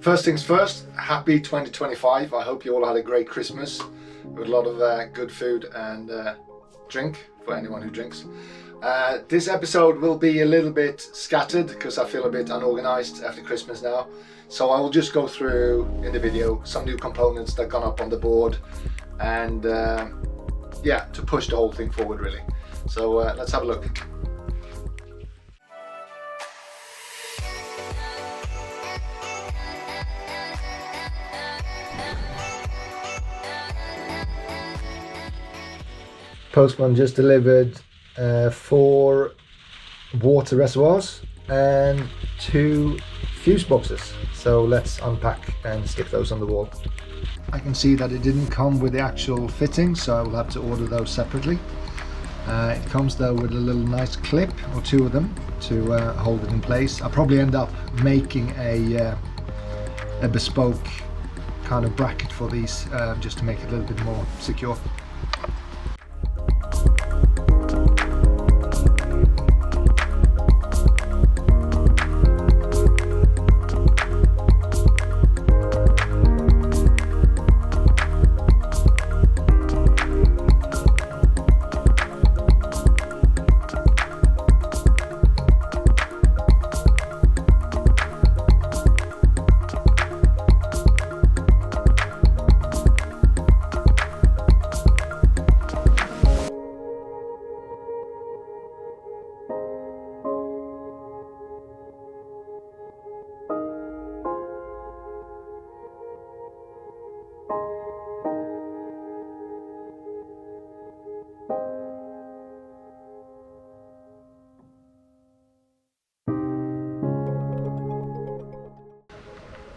First things first, happy 2025. I hope you all had a great Christmas with a lot of good food and drink for anyone who drinks. This episode will be a little bit scattered because I feel a bit unorganized after Christmas now. So I will just go through in the video some new components that gone up on the board and yeah, to push the whole thing forward really. So let's have a look. Postman just delivered 4 water reservoirs and 2 fuse boxes. So let's unpack and stick those on the wall. I can see that it didn't come with the actual fitting, so I will have to order those separately. It comes though with a little nice clip or 2 of them to hold it in place. I'll probably end up making a bespoke kind of bracket for these just to make it a little bit more secure.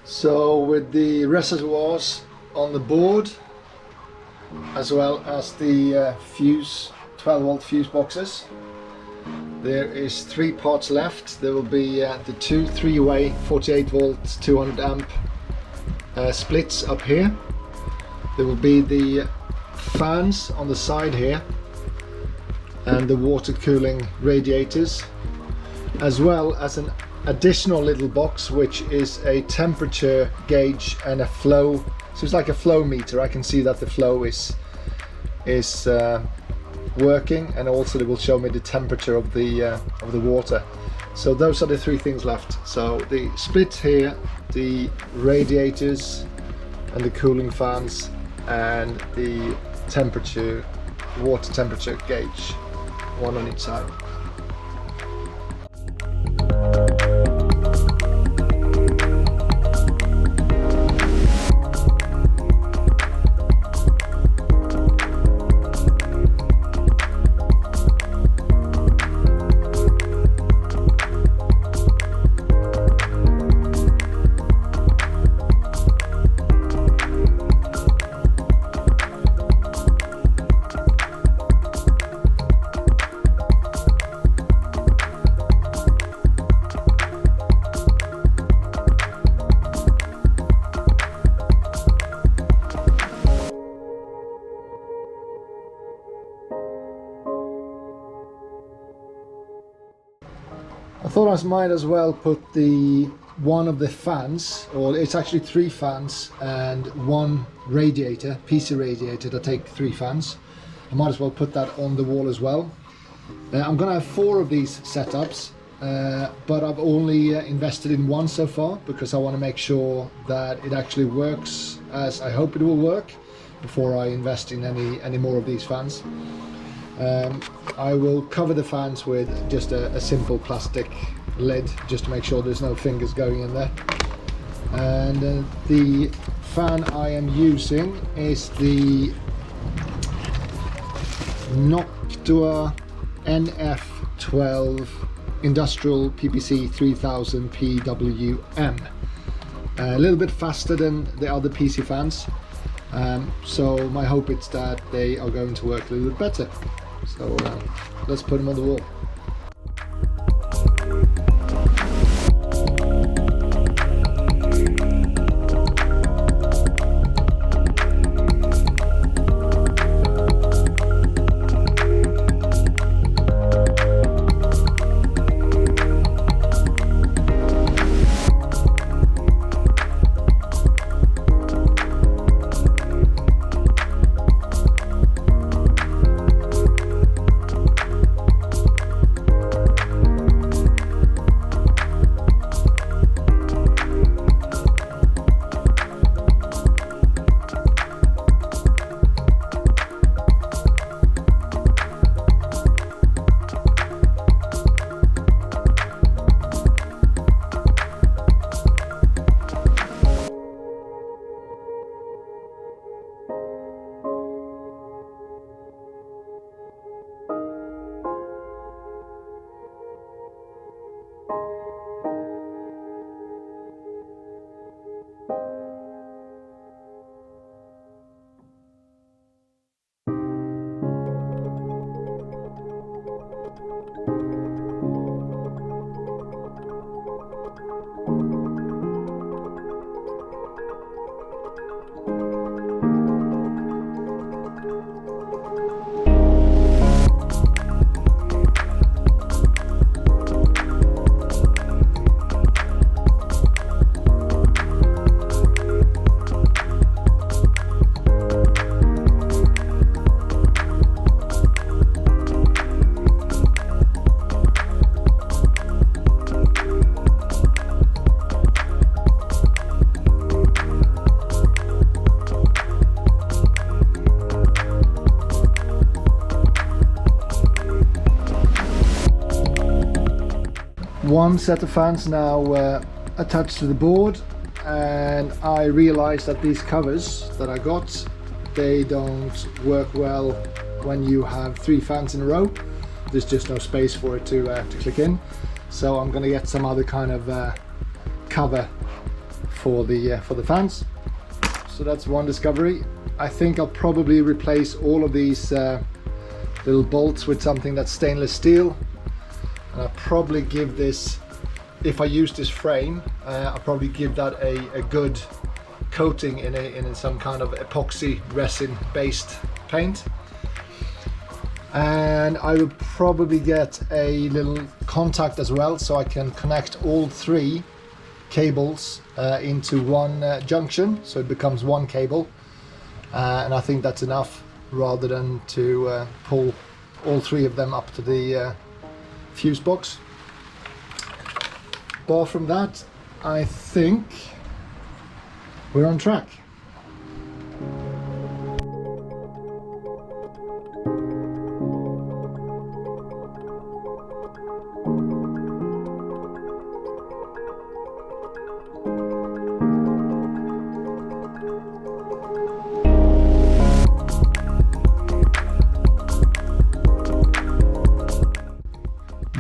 So with the reservoirs on the board, as well as the fuse 12-volt fuse boxes, there is 3 parts left. There will be the 2 3-way 48-volt 200 amp splits up here. There will be the fans on the side here and the water cooling radiators, as well as an additional little box which is a temperature gauge and a flow, so it's like a flow meter. I can see that the flow is working, and also it will show me the temperature of the water. So those are the 3 things left. So the split here, the radiators and the cooling fans, and the water temperature gauge, one on each side. I thought I might as well put one of the fans, or it's actually 3 fans and 1 radiator, PC radiator that take 3 fans. I might as well put that on the wall as well. I'm gonna have 4 of these setups, but I've only invested in 1 so far because I want to make sure that it actually works as I hope it will work before I invest in any more of these fans. I will cover the fans with just a simple plastic lid just to make sure there's no fingers going in there. And the fan I am using is the Noctua NF12 Industrial PPC 3000 PWM. A little bit faster than the other PC fans, so my hope is that they are going to work a little bit better. So let's put them on the wall. one set of fans now attached to the board, and I realized that these covers that I got, they don't work well when you have 3 fans in a row. There's just no space for it to click in, so I'm going to get some other kind of cover for the fans. So that's one discovery. I think I'll probably replace all of these little bolts with something that's stainless steel, and I'll probably give this, if I use this frame, I'll probably give that a good coating in some kind of epoxy resin based paint. And I will probably get a little contact as well, so I can connect all 3 cables into one junction, so it becomes one cable, and I think that's enough, rather than to pull all 3 of them up to the fuse box. Bar from that, I think we're on track.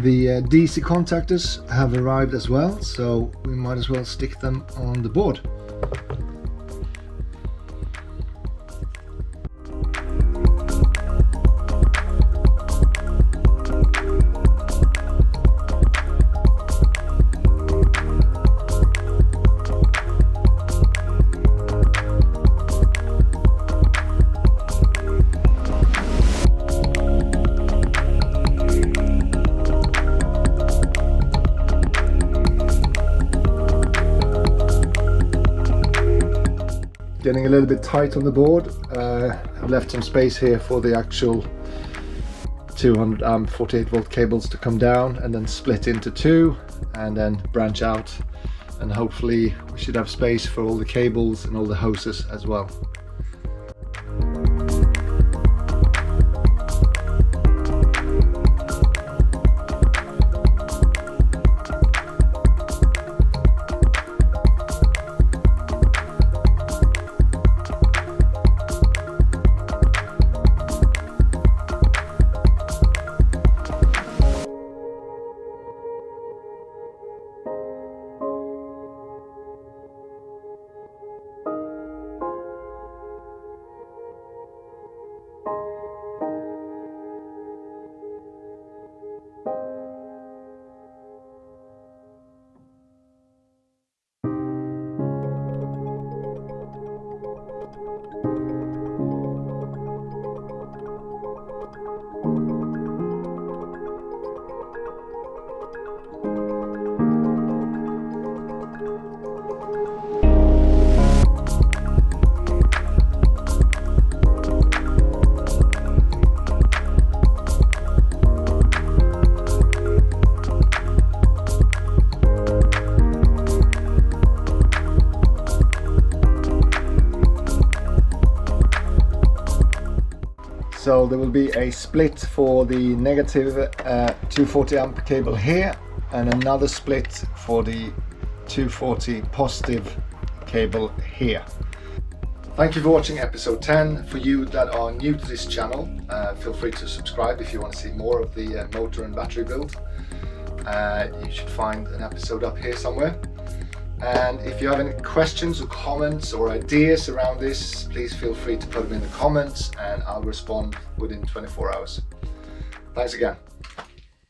The DC contactors have arrived as well, so we might as well stick them on the board. Getting a little bit tight on the board. I've left some space here for the actual 200 amp 48 volt cables to come down and then split into 2 and then branch out, and hopefully we should have space for all the cables and all the hoses as well. So there will be a split for the negative 240 amp cable here, and another split for the 240 positive cable here. Thank you for watching episode 10. For you that are new to this channel, feel free to subscribe if you want to see more of the motor and battery build. You should find an episode up here somewhere. And if you have any questions or comments or ideas around this, please feel free to put them in the comments and I'll respond within 24 hours. Thanks again.